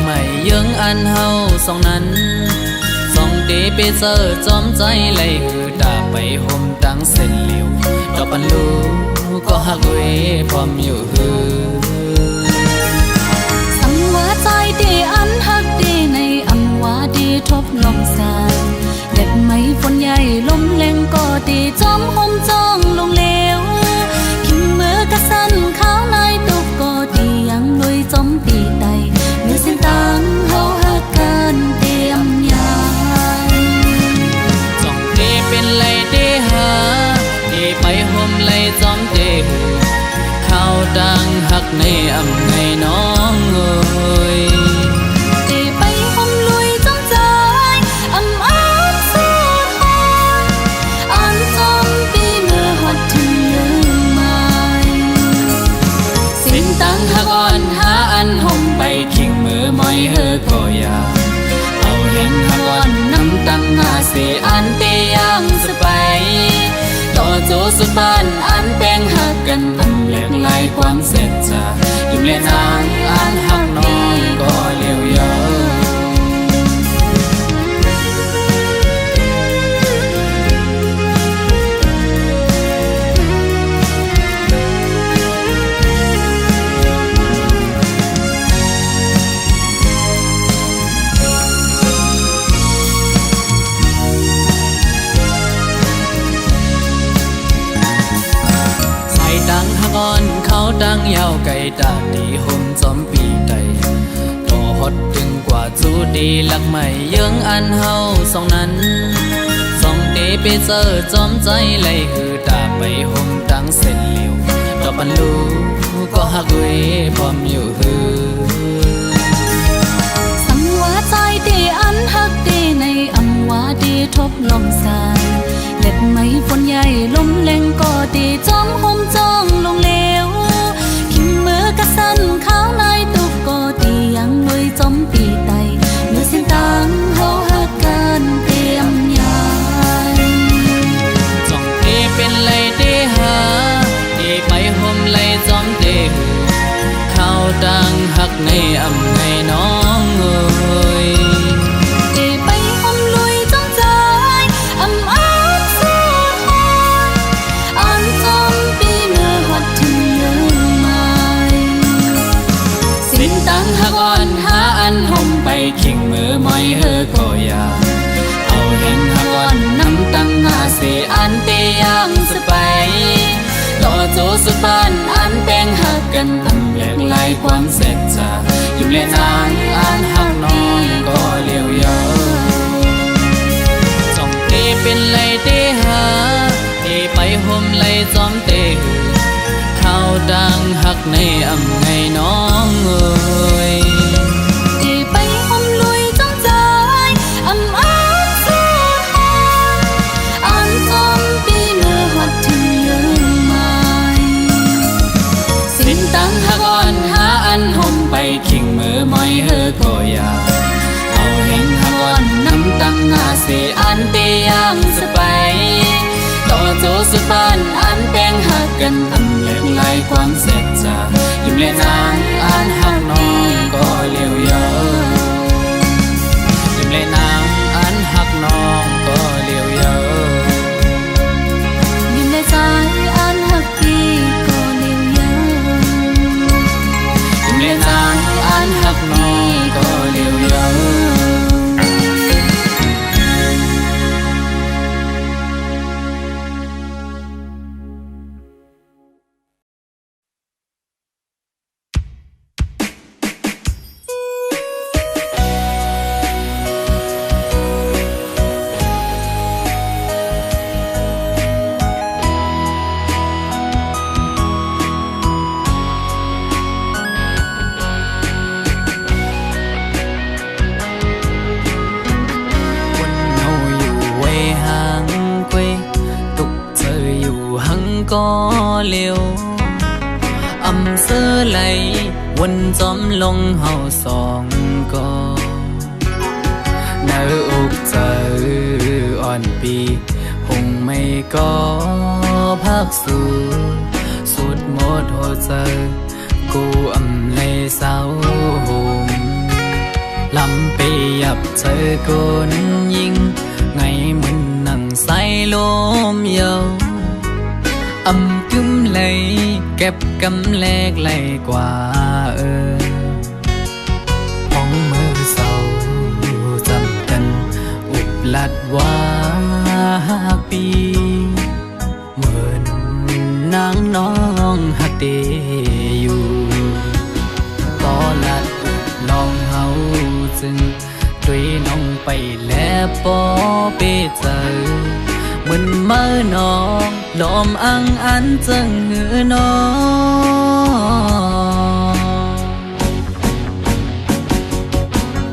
ใหม่ยังอันเฮาสองนั้นสองเดไปเจอจอมใจไหลหือตาไปห่มตั้งเส้นเหลียวดอกปันลูก็หักเวพร้อมอยู่หือสังว่าใจเดอันหักเดในอังว่าเดทบลมสายเล็บไม้ฝนใหญ่ลมแรงก็เดจอมห่มจ้องลงเลวขิงมือกระสันข้าวในตุกก็ดียังลุยจอมปีไตเมื่อเส้นตังเฮาหักกันเตรียมยายจ้องเดเป็นไหลเดหาเดไปห่มไหลจอมเดหือข้าวดังหักในอำในน้องเอ้ยเดไปห่มลุยจอมใจอำอ้อนสู้ทนอ่อนจอมปีเมื่อหดถึงลืมไม่สิ้นตังหักอ่อนหาอันห่มไปขิงมือมอยเฮอก็อยาเอาเห็นหักอ่อนน้ำตังหาเสียอันเตยังสไปต่อโจสุดบ้านอันแป้งหักกันตั้งแหลกลายความเสร็จจายุ่งเล่นนางอันหักน้องก็เลี้ยวยาวดังหักอ่อนเขาดังยาวไก่ตาดีห่มจอมปีใดต่อฮอดถึงกว่าจูดีหลักใหม่ยังอันเฮาสองนั้นสองเดไปเจอจอมใจไหลหือตาไปห่มตั้งเส้นเหลียวดอกปันลูก็หักเวพร้อมอยู่หือสังว่าใจเดอันหักเดในอังว่าเดทบลมสายเล็บไม้ฝนใหญ่ลมแรงก็เดจอมห่มจ้องลงเลวขิงมือกระสันข้าวในตุกก็ดียังลุยจอมปีไตเมื่อเส้นตังเฮาหักกันเตรียมยายจ้องเดเป็นไหลเดหาเดไปห่มไหลจอมเดหือข้าวดังหักในอำในน้องเอ้ยเดไปห่มลุยจอมใจอำอ้อนสู้ทนอ่อนจอมปีเมื่อหดถึงลืมไม่สิ้นตังหักอ่อนหาอันห่มไปขิงมือมอยเฮอก็อยาเอาเห็นหักอ่อนน้ำตังหาเสียอันเตยังสไปต่อโจสุดบ้านอันแป้งหักกันตั้งแหลกลายความเสร็จจายุ่งเล่นนางอันหักน้องก็เลี้ยวยาวจ้องเตเป็นไหลเตหาเตไปห่มไหลจอมเตหือข้าวดังหักในอำในน้องเอ้ยเดไปห่มลุยจอมใจอำอ้อนสู้ทนอ่อนจอมปีเมื่อหดถึงลืมไม่สิ้นตังหักอ่อนหาอันห่มไปขิงมือมอยเฮอก็อยาเอาเห็นหักอ่อนน้ำตังหาเสียอันเตยังสไปต่อโจสุดบ้านอันแป้งหักกันตั้งแหลกลายความเสร็จจายุ่งเล่นนางอันหักน้องก็เลี้ยวยาวยุ่งเล่นนางอันหักน้องก็เลี้ยวยาวอยู่ในใจอันหักพี่ก็เลี้ยวยาวยุ่งเล่นนางอันหักน้องก็เลี้ยวยาวก็เลี้ยวอำเสอไหลวนจอมลงเฮาสองก็เนื้ออกเจออ่อนปีหงไม่ก็พักสู่สุดหมดหัวใจกูอำเลยเศร้าหม ลำไปยับเธอคนยิงไงมันนั่งใส่ลมเยาอำกึมเลยเก็บกำแลกไหลกว่าห้องมือเศร้าจำกันอุบลัดว่าปีเหมือนนางน้องหักเดอยู่ต่อลัดอุบลองเฮาจึงด้วยน้องไปแล้วปอเปเจอเหมือนเมื่อน้องลมอังอันจังหือน้อง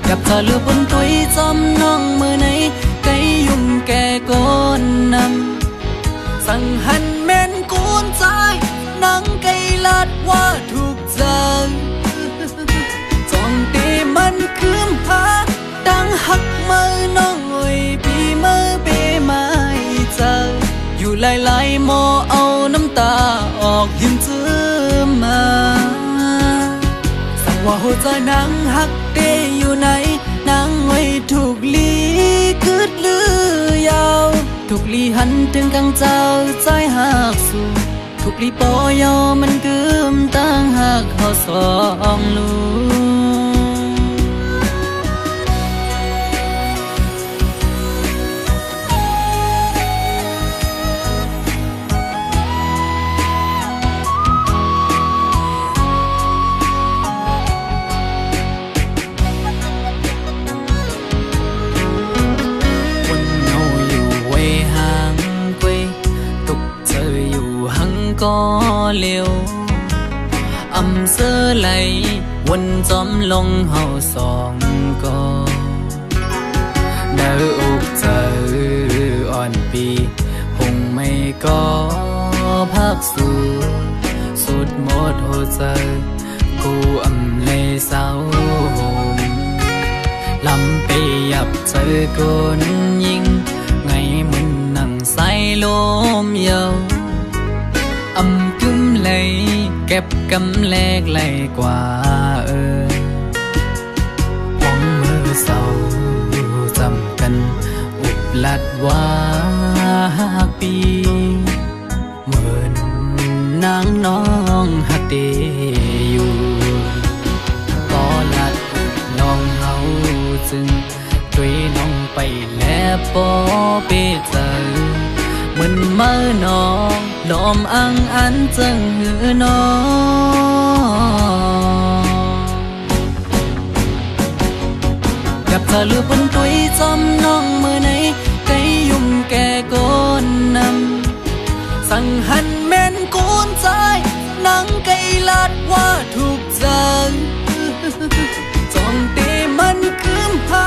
กับเธอลือบนตุยจำน้องมือไหนไกยุ่มแก่ก้นนำสั่งหันแม่นกูนใจนังไกลัดว่าถูกใจจ้องตีมันคืมหาดังหักมือน้องโอยปีมือเปไม่เจออยู่หลายๆโมเอาน้ำตาออกยิ้มจื้อมาสั่งว่าหัวใจนางหักเดอยู่ไหนนางไว้ถูกลีคืดลือยาวถูกลีหันถึงกังเจ้าใจหักสู่ถูกลีปอยอมันกึมตั้งหักเขาสองลูก็เร็วอำเสอไหลวนจอมลงเฮาสองก็เดิอกเจออ่อนปีคงไม่ก็พักสู่สุดหมดหัวใจกูอำเลยเศร้าหมลำไปยับเจอคนยิงไงมันนั่งใส่ลมเยาอำกึมเลยเก็บกำแลกไหลกว่าห้องมือเศร้าจำกันอุบลัดว่าปีเหมือนนางน้องหักเดอยู่ก็ลัดอุบลองเฮาจึงด้วยน้องไปแล้วปอเปเจอเหมือนเมื่อน้องลมอังอันจังหือน้องกับเธอลือบนตุยจำน้องมือไหนไกยุ่มแก่ก้นนำสั่งหันแม่นกูนใจนังไกลัดว่าถูกใจจ้องตีมันคืมหา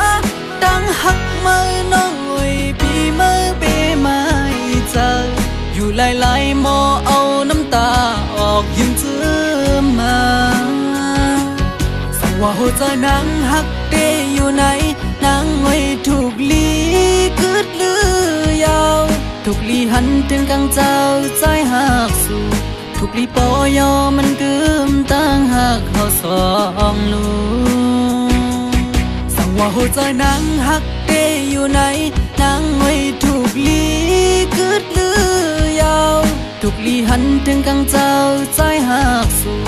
ดังหักมือน้องโอยปีมือเปไม่เจออยู่หลายๆโมเอาน้ำตาออกยิ้มจื้อมาสั่งว่าหัวใจนางหักเดอยู่ไหนนางไว้ถูกลีคืดลือยาวถูกลีหันถึงกังเจ้าใจหักสู่ถูกลีปอยอมันกึมตั้งหักเขาสองลูสั่งว่าหัวใจนางหักเดอยู่ไหนนางไว้ถูกลีคืดลือยาวถูกลีหันถึงกังเจ้าใจหักสู่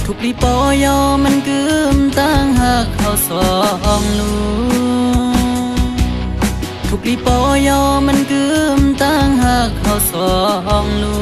ถูกลีปอยอมันกึมตั้งหักเขาสองลูถูกลีปอยอมันกึมตั้งหักเขาสองลู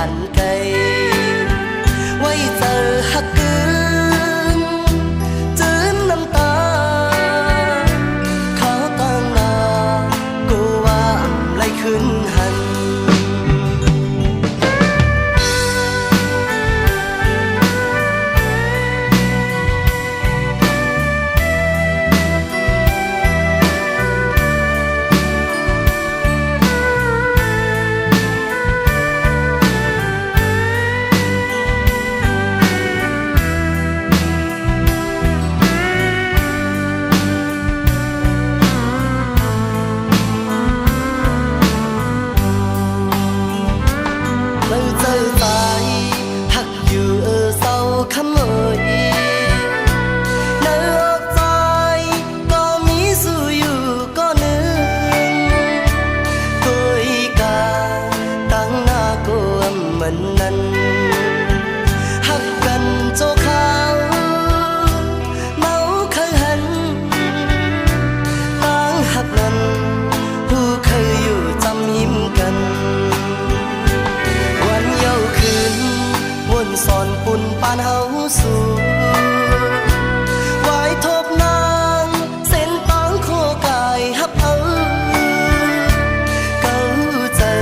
านไกลไว้เจอหักกึนจืนน้ำตาเขาตั้งนากูว่าไหลขึ้นหันสอนปุ่นปานเฮาสู่ไว้ทบนางเส้นตางโคกายฮับเอาเก้าเจอ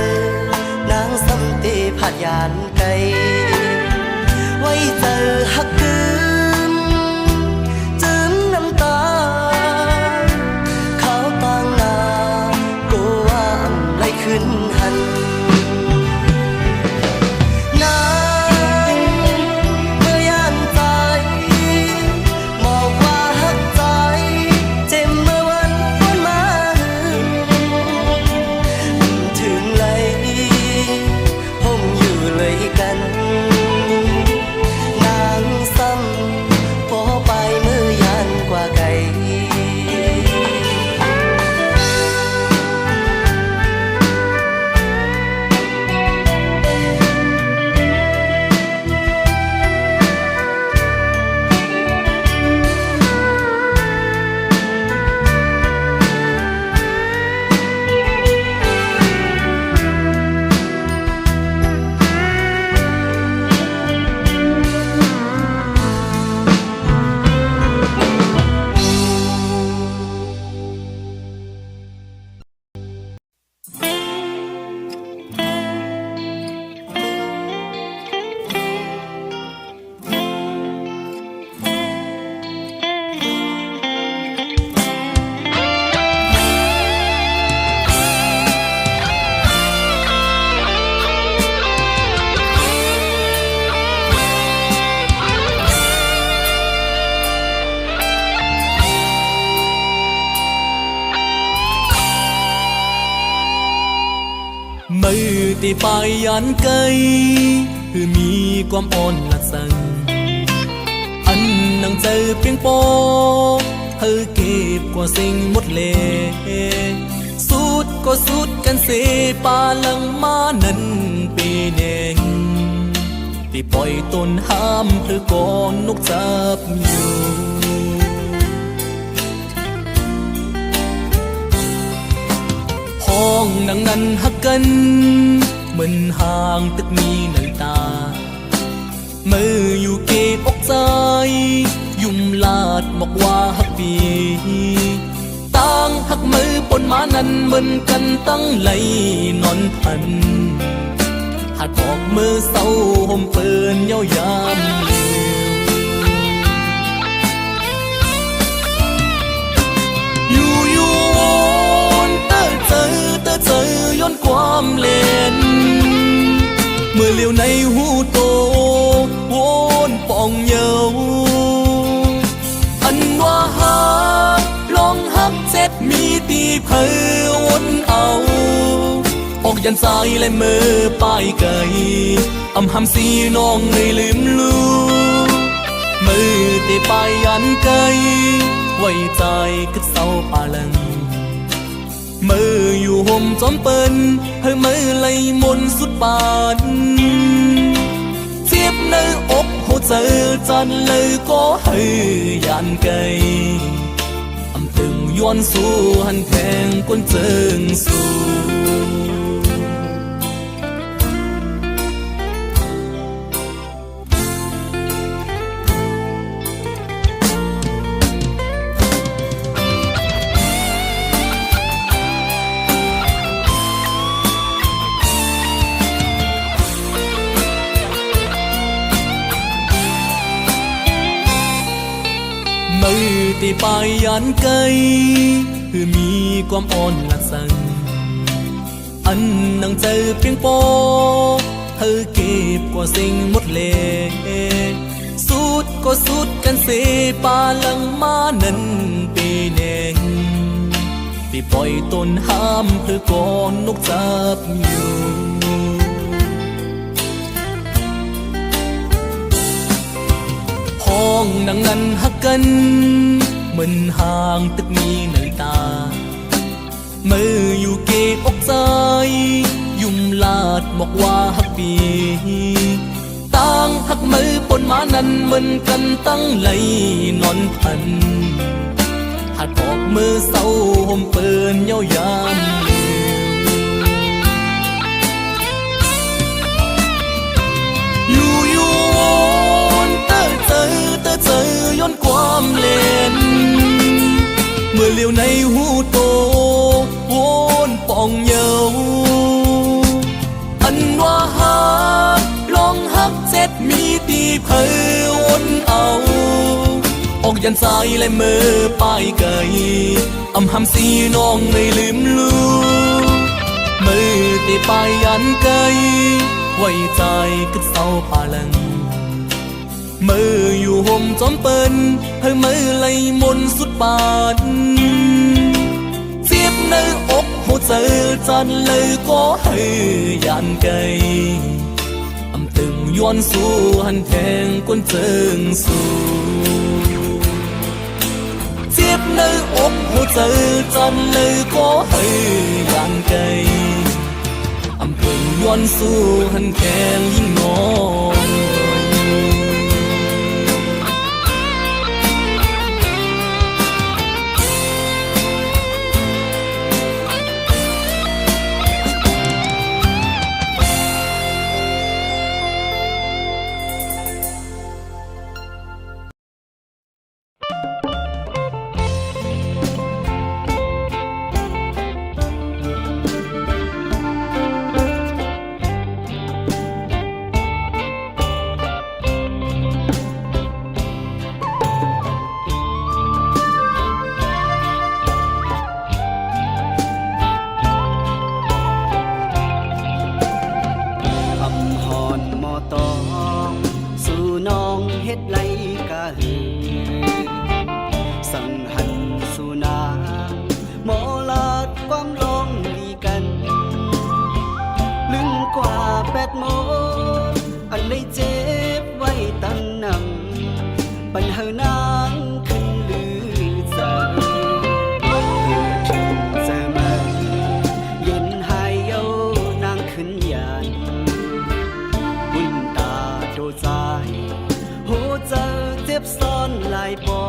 นางสำเตผัดยานไกลไว้เจอฮักกึมจืมน้ำตาเขาต่างนาโกว่าไหลขึ้นหันมือที่ปลายยันไกลคือมีความอ่อนละสังอันนังเจอเพียงโปเธอเก็บกว่าสิ่งหมดเลยสุดก็สุดกันเสปาลังมานั้นปีเน่งที่ปล่อยต้นห้ามเพื่อก่อนนกจับอยู่ห้องนังนั้นหักกันเหมือนห่างตึกมีหน่อยตามืออยู่เก็บอกใจยุ่มลาดบอกว่าหักปีตั้งหักมือปนมานั้นเหมือนกันตั้งไหลนอนพันหัดออกมือเศร้าห่มเปินเย้ายามเจอย้อนความเล่นเมื่อเลี้ยวในหูโตโวนปองเยาอันว่าหักลองหักเจ็ดมีตีเพอวนเอาออกยันสายและมือป้ายไก่อำหำสีน้องเลยลืมลูมือตีป้ายยันไก่ไว้ใจคือเศร้าปาลังมืออยู่ห่มจอมเปิ้นเฮ้ยมือไหลมนสุดปานเจ็บในอกหัวใจจันเลยก็ให้ยันไกอำตึงย้อนสู้หันแทงก้นเจิงสู้ ตีปายยันไกลคือมีความอ่อนหนักสั่งอันนังใจเพียงปอเธอเก็บกว่าสิ่งหมดเลยสุดก็สุดกันเสปาลังมานั้นปีแนงที่ปล่อยต้นห้ามเพื่อก่อนนกจับอยู่ห้องนังนั้นหักกันเหมือนห่างตึกมีนาฬิตามืออยู่เก็บอกใจยุ่มลาดบอกว่าหักปีตั้งหักมือปนมานั้นเหมือนกันตั้งไหลนอนพันหัดออกมือเศร้าห่มเปินเย้ายามอยู่วนเตอเจอย้อนความเล่นเมื่อเลี้ยวในหูโตวนปองเยาอันว่าหักลองหักเจ็ดมีตีเผยวนเอาออกยันสายและมือป้ายไก่อำหำสีน้องไม่ลืมลูมือตีป้ายยันไก่ไว้ใจกึดเศร้าปาลังมืออยู่ห่มจอมเปิ้นเฮ้ยมือไหลมนสุดปานเสียบในอกหัวใจจันเลยก็ให้ยันไก่อำตึงย้อนสู้หันแทงก้นเจิงสู้เจ็บในอกหัวใจจันเลยก็ให้ยันไก่อำตึงย้อนสู้หันแทงยิ่งน้องปัญหานางขึ้นลือเจอเกิดถึงเจอมาเย็นหายเย้านางขึ้นยันบุญตาโดใจหัวใจเจ็บซ้อนหลายปอ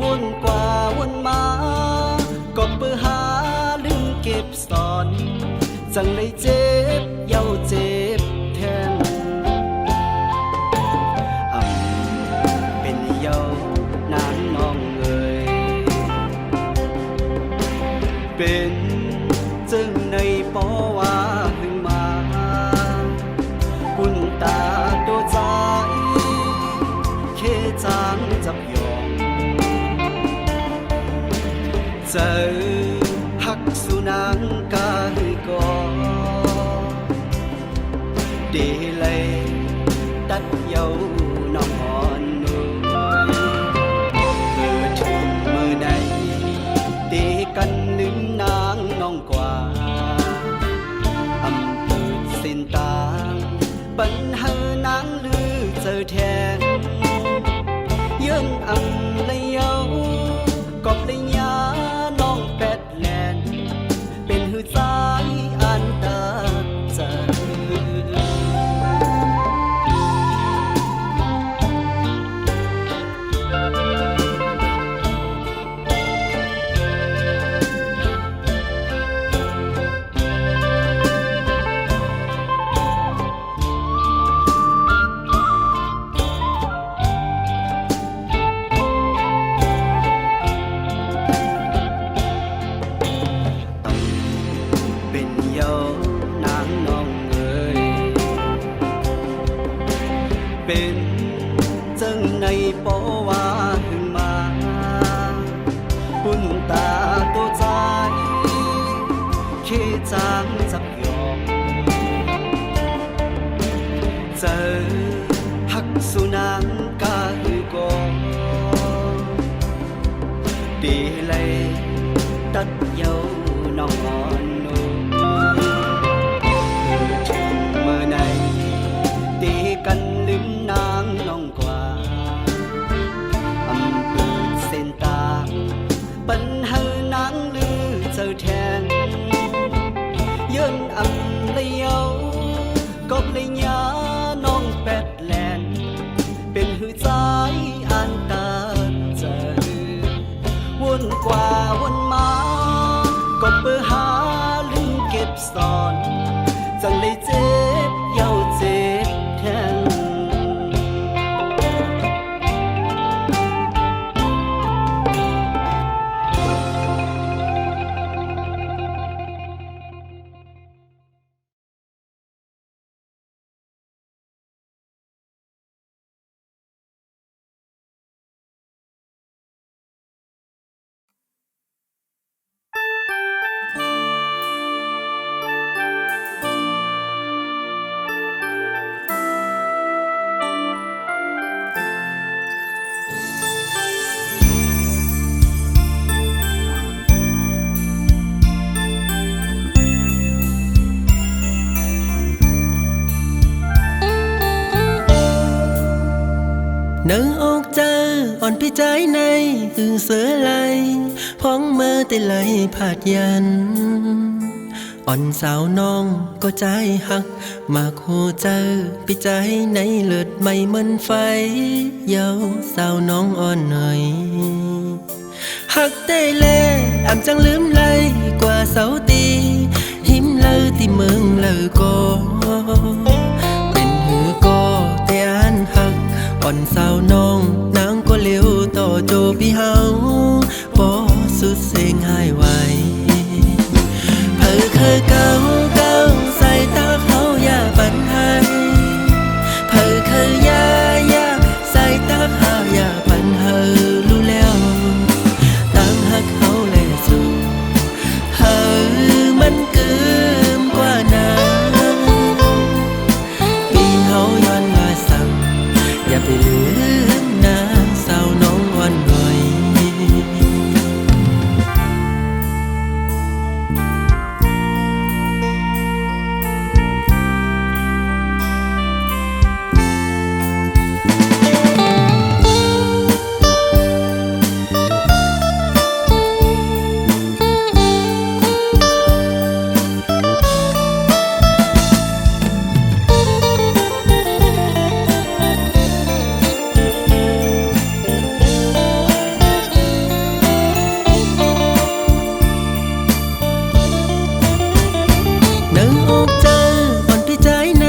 วนกว่าวนมาก็เปื้อหาลืมเก็บซ่อนจังเลยเจ็บเย้าเจ็บแทนเป็นจึงในปอว่าหึงมาบุญตาโดใจเคจางจับยองเจอหักสุนังกาหือกอเดเลยตัดเยาวนองอ่อนนุ่มเกิดถึงเมื่อใดเดกันลืมนางน้องกว่าอำเภอสินตางปัญหานางลือเจอแทนเยื่นอำเลยเยากอบเลยยาน้องแปดแลนเป็นหือใจอันตาเจอเป็นจังในปอว่าหึงมา สักหยอกเจอหักสุนางกาหือกองดีเลยตัดเยาน้องอ่อนนุ่มถึงเมื่อไหนตีกันลืมนางน้องกว่าอำเภอเส้นตางปัญหานางลือเจ้าแทนย้อนอำเลยเยากบเลยยาน้องแปดแลนเป็นหือใจอันตาเจอวนกว่าวนมาก็เปื้อหาลืมเก็บซ่อนจังเลยเจ็บเย้าเจ็บแทนนึกออกเจออ่อนพี่ใจในคือเสือไหลพ้องเมื่อแต่ไหลผาดยันอ่อนสาวน้องก็ใจหักมากโหเจอพี่ใจในเลือดไม่เหมือนไฟเยาสาวน้องอ่อนหน่อยหักได้แลอ่ำจังลืมไหลกว่าเสาตีหิมเลอที่เมืองเลอก็เป็นหือก็แต่อันหักอ่อนสาวน้องนางก็เลี้ยวต่อโจพี่เฮาบ่สุดเสียงหายไวเผอเคยเก่าใส่ตาเขาอย่าปันให้เผอเคยยาใส่ตาเขาอย่าปันเฮอรู้แล้วตั้งหักเขาเลยสู้เฮอมันเกิมกว่านั้นปีเฮาย้อนมาสั่งอย่าไปลืมนะสาวน้องอ่อนหน่อยนึกออกเจออ่อนพี่ใจใน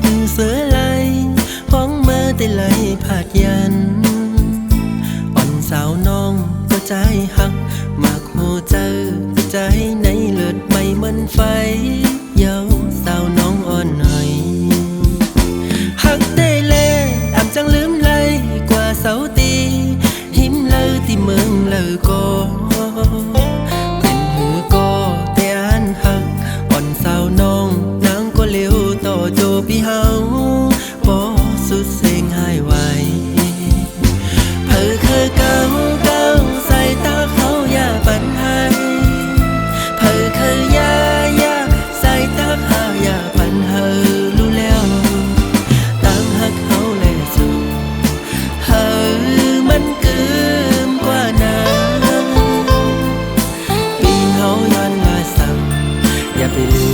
คือเสือไหลพ้องเมื่อแต่ไหลผาดยันอ่อนสาวน้องก็ใจหักมากโหเจอพี่ใจในเลือดไม่เหมือนไฟเยาสาวน้องอ่อนหน่อยหักได้แลอ่ำจังลืมไหลกว่าเสาตีหิมเลอที่เมืองเลอก็เป็นหือก็แต่อันหักอ่อนสาวน้องนางก็เลี้ยวต่อโจพี่เฮาบ่สุดเสียงหายไวเผอเคยเก่าใส่ตาเขาอย่าปันให้เผอเคยยาใส่ตาเขาอย่าปันเฮอรู้แล้วตั้งหักเขาเลยสู้เฮอมันเกิมกว่านั้นปีเฮาย้อนมาสั่งอย่าไปลื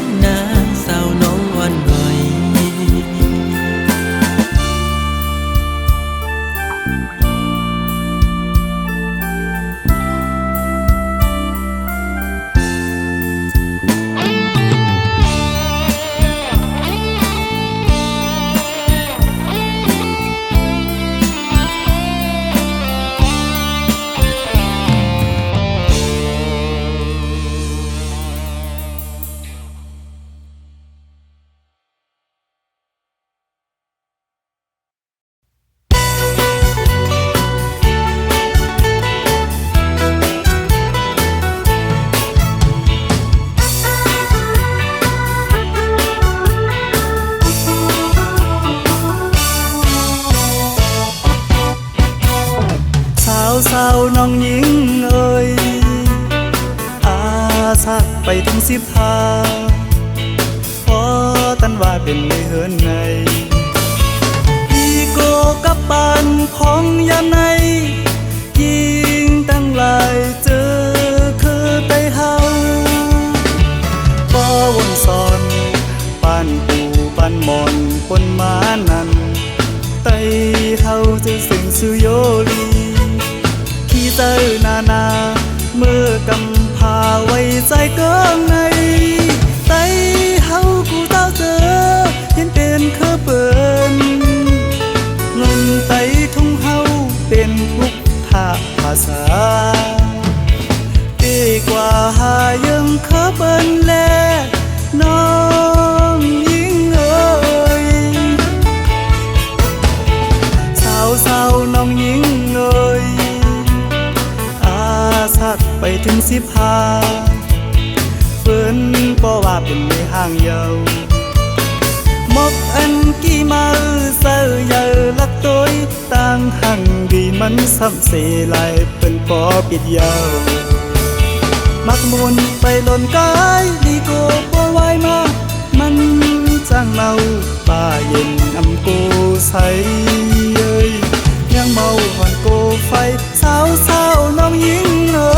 มนะสาวน้องอ่อนหน่อย 15พอตันว่าเป็นในเฮือนในอีโกกับปานของยามในยิงตั้งหลายเจอคือไตเฮาบ่วนสอนปานปูปานหมอนปนมานั้นไตเฮาจะสิงสุโยลีขี้เตอนาเมื่อกำพาไว้ใจเกิงในไตเฮากูเต้าเจอเห็นเป็นเคอเปิ้นเงินไตทุ่งเฮาเป็นพุกทาภาษาดีกว่าหายังเคอเปิ้นแลน้องยิ่งเอ่ยสาวน้องยิ่งเอ่ยอาสักไปถึง15เปิ้นบ่ว่าเป็นในห้างเยาวมกอันกี่มาเซอเยอลักตัวต่างหังดีมันซ้ำเสลายเป็นปอปิดยาวมักมุนไปหล่นกายดีโกบ่ไหวมามันจังเมาป่าเย็นอำโกใสเอ้ยยังเมาหอนโกไฟสาวน้องยิ่งเอ้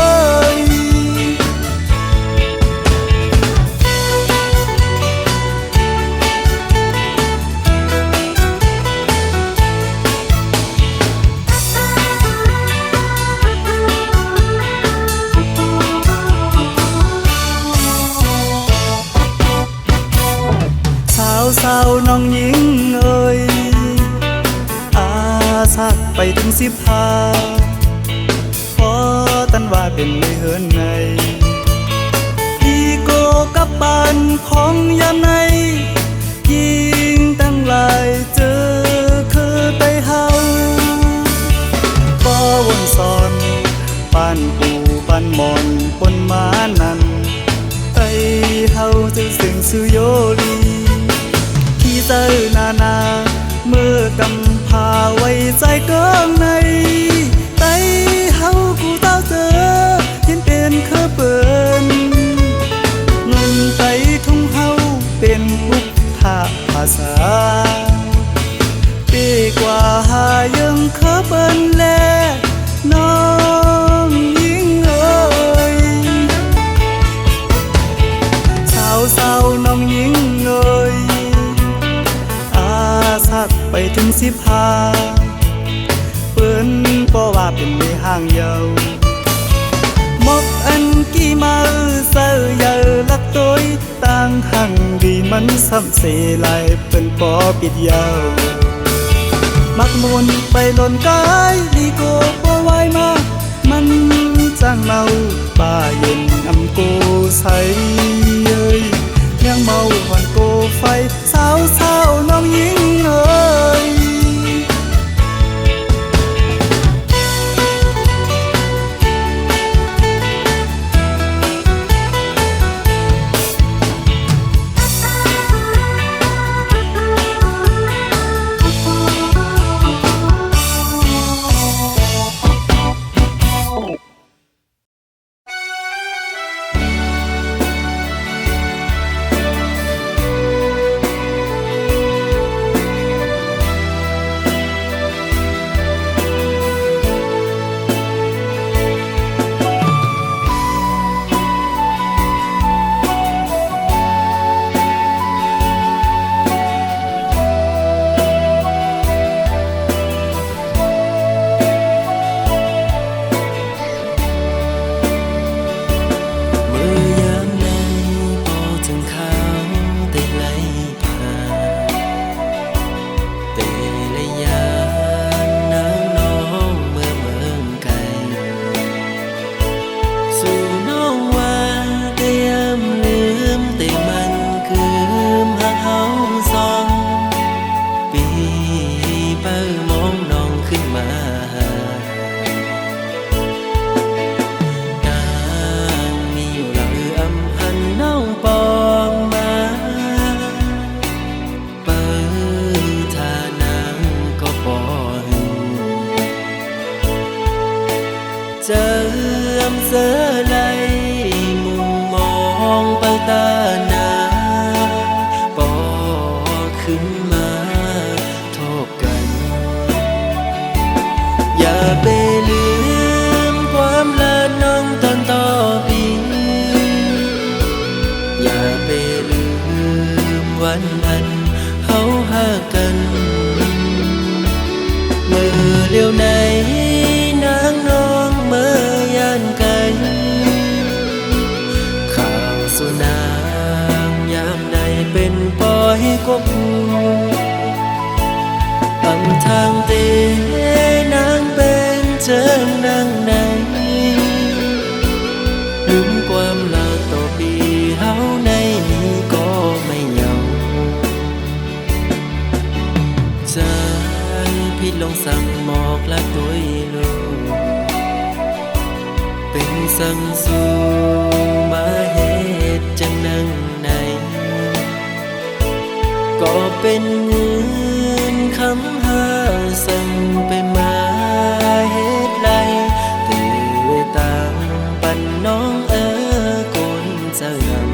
ยสาวน้องยิ่งเอ่ยอาสักไปถึง15พอตันว่าเป็นในเฮือนในอีโกกับปานของยามในยิงตั้งหลายเจอคือไตเฮาบ่วนสอนปานปูปานหมอนปนมานั้นไตเฮาจะสิงสุโยลีเตอนาเมื่อกำพาไว้ใจเกิงในไตเฮากูเต้าเจอเห็นเป็นเคอเปิ้นเงินไตทุ่งเฮาเป็นพุกทาภาษาดีกว่าหายังเคอเปิ้นแลน้องยิ่งเอ่ยสาวน้องยิ่งเอ่ยสักไปถึง15เปิ้นบ่ว่าเป็นในห้างเยาวมกอันกี่มาเซอเยอลักตัวต่างหังดีมันซ้ำเสลายเป็นปอปิดยาวมักมุนไปหล่นกายดีโกบ่ไหวมามันจังเมาป่าเย็นอำโกใสเอ้ยยังเมาหวันโกไฟสาวน้องยิ่งเอ่ยเจออำเสอไหลมุมมองเปิด วันนั้นเฮาหากันเมื่อเลี้ยวไหนนางน้องเมื่อยานไกลข่าวสุนางยามใดเป็นปล่อยกบอำทางเตนางเป็นเจิงนางไหนลืมความลาต่อปีเฮาในนี้ก็ไม่เหงาใจพี่ลงสั่งหมอกและตัวลูกเป็นสั่งสู่มาเหตุจังนังใน ก็เป็นเงินคำหาสั่งไปมาเหตุไรตื่นตามปันน้องคนเสื่อม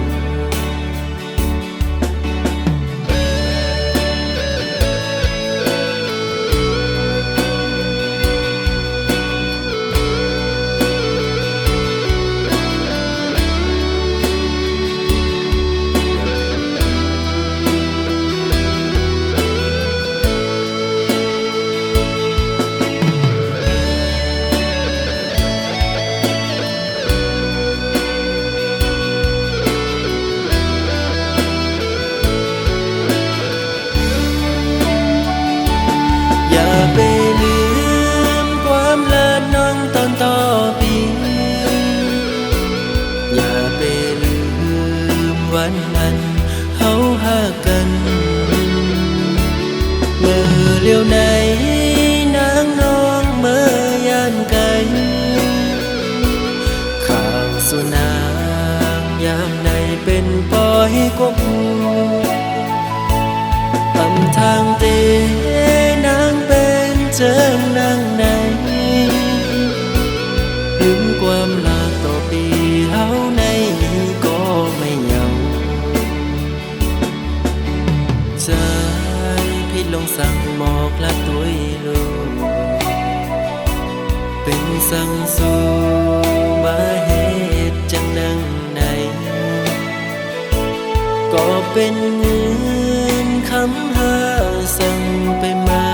อย่าไปลืมความลาน้องตอนต่อปีอย่าไปลืมวันนั้นเฮาหากันเมื่อเลี้ยวไหนนางน้องเมื่อยานไกลข่าวสุนางยามใดเป็นปล่อยกบอำทางเตนางเป็นเจิงนางไหนลืมความลาต่อปีเฮาในนี้ก็ไม่เหงาใจพี่ลงสั่งหมอกและตัวลูกเป็นสั่งสู่มาเหตุจังนังในก็เป็นเงินคำหาสั่งไปมา